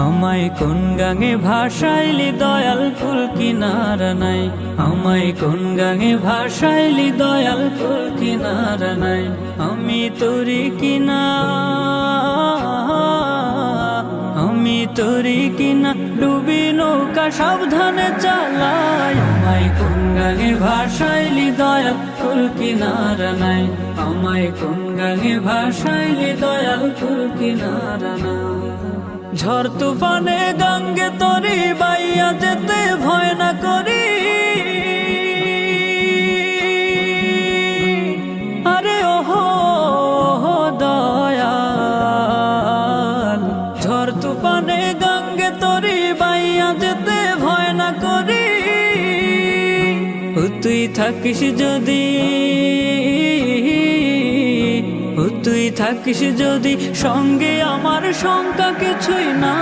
আমায় কোন গাঙে ভাসাইলি দয়াল কুল কিনারা নাই, আমায় কোন গাঙে ভাসাইলি দয়াল কুল কিনারা নাই। আমি তোরি কিনা, আমি তোরি কিনা ডুবি নৌকা সাবধানে চালাই। আমায় কোন গাঙে ভাসাইলি দয়াল কুল কিনারা নাই, আমায় কোন গাঙে ভাসাইলি দয়াল কুল কিনারা নাই। ঝড় তুফানে গঙ্গে তরি বাইয়া যেতে ভয় না করি, আরে ওহো দয়াল। ঝড় তুফানে গঙ্গে তরি বাইয়া যেতে ভয় না করি। তুই থাকিস যদি, তুই থাকিস যদি সঙ্গে আমার শঙ্কা কিছুই না।